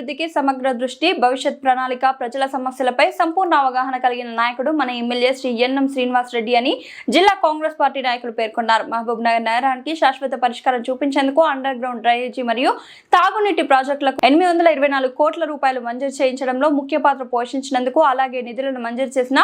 అభివృద్ధికి సమగ్ర దృష్టి, భవిష్యత్ ప్రణాళిక, ప్రజల సమస్యలపై సంపూర్ణ అవగాహన కలిగిన నాయకుడు మన ఎమ్మెల్యే శ్రీ ఎన్ఎం శ్రీనివాస్ రెడ్డి అని జిల్లా కాంగ్రెస్ పార్టీ నాయకులు పేర్కొన్నారు. మహబూబ్ నగర్ నగరానికి శాశ్వత పరిష్కారం చూపించేందుకు అండర్ గ్రౌండ్ డ్రైనేజీ మరియు తాగునీటి ప్రాజెక్టులకు 824 కోట్ల రూపాయలు మంజూరు చేయించడంలో ముఖ్య పాత్ర పోషించినందుకు, అలాగే నిధులను మంజూరు చేసిన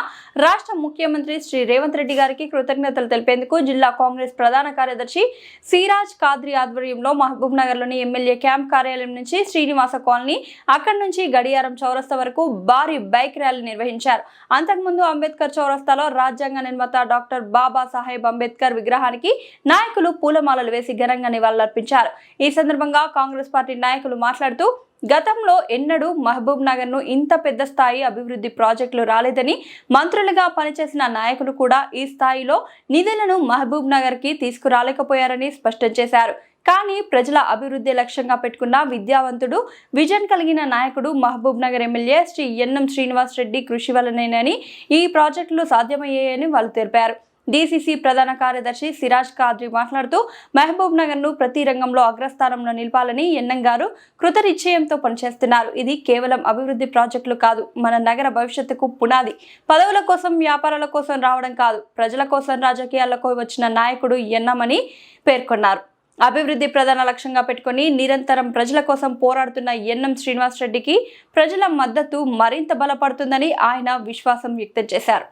రాష్ట్ర ముఖ్యమంత్రి శ్రీ రేవంత్ రెడ్డి గారికి కృతజ్ఞతలు తెలిపేందుకు జిల్లా కాంగ్రెస్ ప్రధాన కార్యదర్శి సిరాజ్ కాద్రి ఆధ్వర్యంలో మహబూబ్ నగర్ లోని ఎమ్మెల్యే క్యాంప్ కార్యాలయం నుంచి శ్రీనివాస కాలనీ, అక్కడి నుంచి గడియారం చౌరస్తా వరకు భారీ బైక్ ర్యాలీ నిర్వహించారు. అంతకుముందు అంబేద్కర్ చౌరస్తాలో రాజ్యాంగ నిర్మాత డాక్టర్ బాబా సాహెబ్ అంబేద్కర్ విగ్రహానికి నాయకులు పూలమాలలు వేసి ఘనంగా నివాళులర్పించారు. ఈ సందర్భంగా కాంగ్రెస్ పార్టీ నాయకులు మాట్లాడుతూ, గతంలో ఎన్నడూ మహబూబ్ నగర్ ను ఇంత పెద్ద స్థాయి అభివృద్ధి ప్రాజెక్టులు రాలేదని, మంత్రులుగా పనిచేసిన నాయకులు కూడా ఈ స్థాయిలో నిధులను మహబూబ్ నగర్ కి తీసుకురాలేకపోయారని స్పష్టం చేశారు. కానీ ప్రజల అభివృద్ధి లక్ష్యంగా పెట్టుకున్న విద్యావంతుడు, విజన్ కలిగిన నాయకుడు మహబూబ్ నగర్ ఎమ్మెల్యే శ్రీ ఎన్ఎం శ్రీనివాస్ రెడ్డి కృషి వల్లనేనని ఈ ప్రాజెక్టులు సాధ్యమయ్యాయని వాళ్ళు తెలిపారు. డీసీసీ ప్రధాన కార్యదర్శి సిరాజ్ కాద్రి మాట్లాడుతూ, మహబూబ్ నగర్ ను ప్రతి రంగంలో అగ్రస్థానంలో నిలపాలని ఎన్ఎం గారు కృతనిశ్చయంతో పనిచేస్తున్నారు. ఇది కేవలం అభివృద్ధి ప్రాజెక్టులు కాదు, మన నగర భవిష్యత్తుకు పునాది. పదవుల కోసం, వ్యాపారాల కోసం రావడం కాదు, ప్రజల కోసం రాజకీయాలకు వచ్చిన నాయకుడు ఎన్ఎం అని పేర్కొన్నారు. అభివృద్ధి ప్రధాన లక్ష్యంగా పెట్టుకుని నిరంతరం ప్రజల కోసం పోరాడుతున్న ఎన్ఎం శ్రీనివాస్ రెడ్డికి ప్రజల మద్దతు మరింత బలపడుతుందని ఆయన విశ్వాసం వ్యక్తం చేశారు.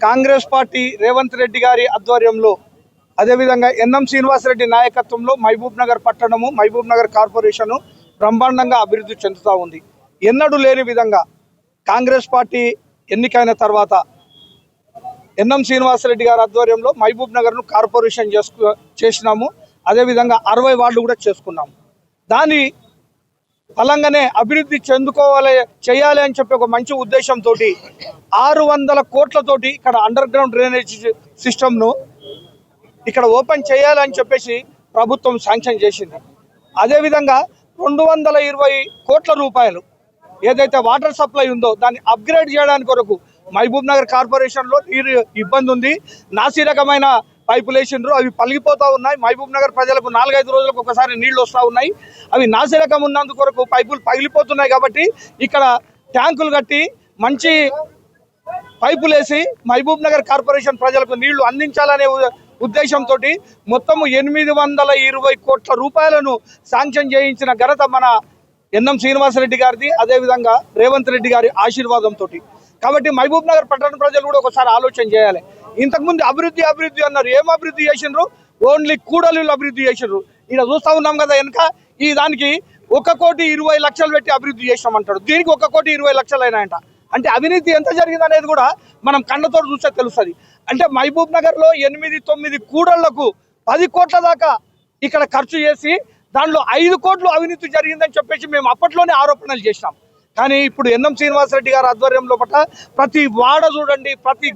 కాంగ్రెస్ పార్టీ రేవంత్ రెడ్డి గారి ఆధ్వర్యంలో, అదేవిధంగా ఎన్ఎం శ్రీనివాస్ రెడ్డి నాయకత్వంలో మహబూబ్ నగర్ పట్టణము, మహబూబ్ నగర్ కార్పొరేషను బ్రహ్మాండంగా అభివృద్ధి చెందుతూ ఉంది. ఎన్నడూ లేని విధంగా కాంగ్రెస్ పార్టీ ఎన్నికైన తర్వాత ఎన్ఎం శ్రీనివాసరెడ్డి గారి ఆధ్వర్యంలో మహబూబ్ నగర్ను కార్పొరేషన్ చేసినాము. అదేవిధంగా 60 వార్డులు కూడా చేసుకున్నాము. దాని ఫలంగానే అభివృద్ధి చేయాలి అని చెప్పి ఒక మంచి ఉద్దేశంతో 600 కోట్లతోటి ఇక్కడ అండర్ గ్రౌండ్ డ్రైనేజ్ సిస్టమ్ను ఇక్కడ ఓపెన్ చేయాలని చెప్పేసి ప్రభుత్వం శాంక్షన్ చేసింది. అదేవిధంగా 220 కోట్ల రూపాయలు ఏదైతే వాటర్ సప్లై ఉందో దాన్ని అప్గ్రేడ్ చేయడానికి కొరకు మహబూబ్ నగర్ కార్పొరేషన్లో నీరు ఇబ్బంది ఉంది. నాసిరకమైన పైపులు వేసిండ్రు, అవి పలిగిపోతూ ఉన్నాయి. మహబూబ్ నగర్ ప్రజలకు 4-5 రోజులకు ఒకసారి నీళ్లు వస్తూ ఉన్నాయి. అవి నాసిరకం ఉన్నందు కొరకు పైపులు పగిలిపోతున్నాయి. కాబట్టి ఇక్కడ ట్యాంకులు కట్టి మంచి పైపులు వేసి మహబూబ్ నగర్ కార్పొరేషన్ ప్రజలకు నీళ్లు అందించాలనే ఉద్దేశంతో మొత్తము 820 కోట్ల రూపాయలను శాంక్షన్ చేయించిన ఘనత మన ఎన్ఎం శ్రీనివాసరెడ్డి గారిది, అదేవిధంగా రేవంత్ రెడ్డి గారి ఆశీర్వాదంతో. కాబట్టి మహబూబ్ నగర్ పట్టణ ప్రజలు కూడా ఒకసారి ఆలోచన చేయాలి. ఇంతకుముందు అభివృద్ధి అన్నారు, ఏం అభివృద్ధి చేసిండ్రు? ఓన్లీ కూడలిలు అభివృద్ధి చేసిండ్రు. ఇక్కడ చూస్తూ ఉన్నాం కదా వెనక, ఈ దానికి 1,20,00,000 పెట్టి అభివృద్ధి చేసినామంటాడు. దీనికి 1,20,00,000 అయినాయంట. అంటే అవినీతి ఎంత జరిగింది అనేది కూడా మనం కళ్ళతో చూస్తే తెలుస్తుంది. అంటే మహబూబ్ నగర్లో 8-9 కూడళ్లకు 10 కోట్ల దాకా ఇక్కడ ఖర్చు చేసి దానిలో 5 కోట్లు అవినీతి జరిగిందని చెప్పేసి మేము అప్పట్లోనే ఆరోపణలు చేసినాం. కానీ ఇప్పుడు ఎన్ఎం శ్రీనివాసరెడ్డి గారి ఆధ్వర్యంలో ప్రతి వాడ చూడండి, ప్రతి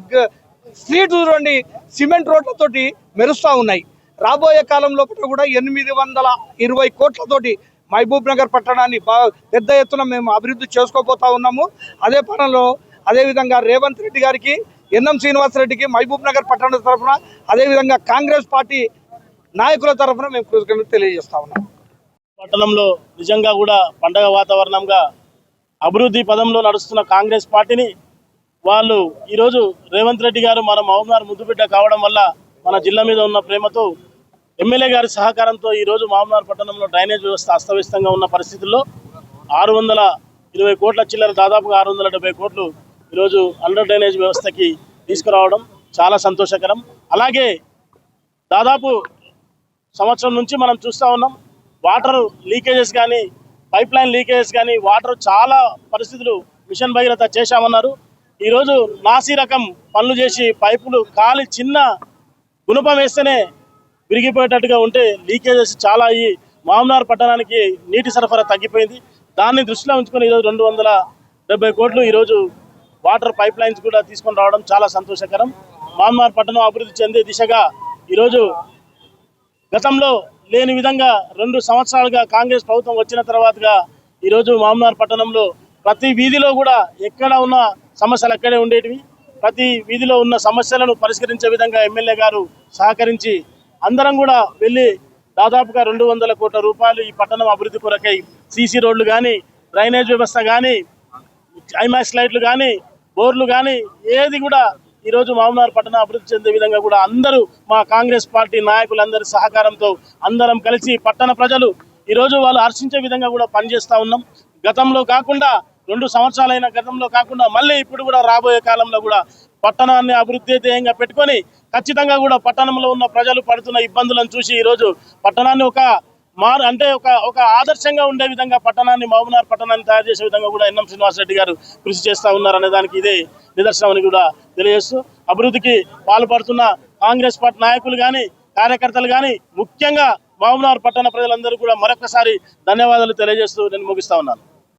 స్ట్రీట్ చూడండి, సిమెంట్ రోడ్లతోటి మెరుస్తూ ఉన్నాయి. రాబోయే కాలంలో కూడా 820 కోట్లతోటి మహబూబ్ నగర్ పట్టణాన్ని పెద్ద ఎత్తున మేము అభివృద్ధి చేసుకోబోతా ఉన్నాము. అదే పనుల్లో అదేవిధంగా రేవంత్ రెడ్డి గారికి, ఎన్ఎం శ్రీనివాసరెడ్డికి మహబూబ్ నగర్ పట్టణ తరఫున, అదేవిధంగా కాంగ్రెస్ పార్టీ నాయకుల తరఫున మేము కృతజ్ఞతలు తెలియజేస్తా ఉన్నాం. పట్టణంలో నిజంగా కూడా పండగ వాతావరణంగా అభివృద్ధి పదంలో నడుస్తున్న కాంగ్రెస్ పార్టీని వాళ్ళు ఈరోజు రేవంత్ రెడ్డి గారు మన మహబూబ్ నగర్ ముద్దుబిడ్డ కావడం వల్ల మన జిల్లా మీద ఉన్న ప్రేమతో ఎమ్మెల్యే గారి సహకారంతో ఈరోజు మహబూబ్ నగర్ పట్టణంలో డ్రైనేజ్ వ్యవస్థ అస్తవ్యస్తంగా ఉన్న పరిస్థితుల్లో 620 కోట్ల చిల్లర, దాదాపుగా 670 కోట్లు ఈరోజు అండర్ డ్రైనేజ్ వ్యవస్థకి తీసుకురావడం చాలా సంతోషకరం. అలాగే దాదాపు సంవత్సరం నుంచి మనం చూస్తూ ఉన్నాం, వాటర్ లీకేజెస్ కానీ, పైప్ లైన్ లీకేజెస్ కానీ, వాటర్ చాలా పరిస్థితులు మిషన్ భగీరథ చేశామన్నారు. ఈరోజు నాసి రకం పనులు చేసి పైపులు కాలి చిన్న గుణపం వేస్తేనే విరిగిపోయేటట్టుగా ఉంటే లీకేజెస్ చాలా అయ్యి మహబూబ్ నగర్ పట్టణానికి నీటి సరఫరా తగ్గిపోయింది. దాన్ని దృష్టిలో ఉంచుకొని ఈరోజు 270 కోట్లు ఈరోజు వాటర్ పైప్ లైన్స్ కూడా తీసుకొని రావడం చాలా సంతోషకరం. మహబూబ్ నగర్ పట్టణం అభివృద్ధి చెందే దిశగా ఈరోజు గతంలో లేని విధంగా 2 సంవత్సరాలుగా కాంగ్రెస్ ప్రభుత్వం వచ్చిన తర్వాతగా ఈరోజు మహబూబ్ నగర్ పట్టణంలో ప్రతి వీధిలో కూడా ఎక్కడ ఉన్న సమస్యలు అక్కడే ఉండేటివి. ప్రతి వీధిలో ఉన్న సమస్యలను పరిష్కరించే విధంగా ఎమ్మెల్యే గారు సహకరించి అందరం కూడా వెళ్ళి దాదాపుగా 200 కోట్ల రూపాయలు ఈ పట్టణం అభివృద్ధి కొరకై సీసీ రోడ్లు కానీ, డ్రైనేజ్ వ్యవస్థ కానీ, ఐమాక్స్ లైట్లు కానీ, బోర్లు కానీ ఏది కూడా ఈరోజు మహబూబ్నగర్ పట్టణ అభివృద్ధి చెందే విధంగా కూడా అందరూ మా కాంగ్రెస్ పార్టీ నాయకులందరి సహకారంతో అందరం కలిసి పట్టణ ప్రజలు ఈరోజు వాళ్ళు హర్షించే విధంగా కూడా పనిచేస్తూ ఉన్నాం. గతంలో కాకుండా 2 సంవత్సరాలైన గతంలో కాకుండా మళ్ళీ ఇప్పుడు కూడా రాబోయే కాలంలో కూడా పట్టణాన్ని అభివృద్ధి ధ్యేయంగా పెట్టుకొని ఖచ్చితంగా కూడా పట్టణంలో ఉన్న ప్రజలు పడుతున్న ఇబ్బందులను చూసి ఈరోజు పట్టణాన్ని ఒక ఆదర్శంగా ఉండే విధంగా పట్టణాన్ని మహబూబ్నగర్ పట్టణాన్ని తయారు చేసే విధంగా కూడా ఎన్ఎం శ్రీనివాసరెడ్డి గారు కృషి చేస్తూ ఉన్నారనే దానికి ఇదే నిదర్శనం అని కూడా తెలియజేస్తూ అభివృద్ధికి పాల్పడుతున్న కాంగ్రెస్ పార్టీ నాయకులు కానీ, కార్యకర్తలు కానీ, ముఖ్యంగా మహబూబ్నగర్ పట్టణ ప్రజలందరూ కూడా మరొకసారి ధన్యవాదాలు తెలియజేస్తూ నేను ముగిస్తా ఉన్నాను.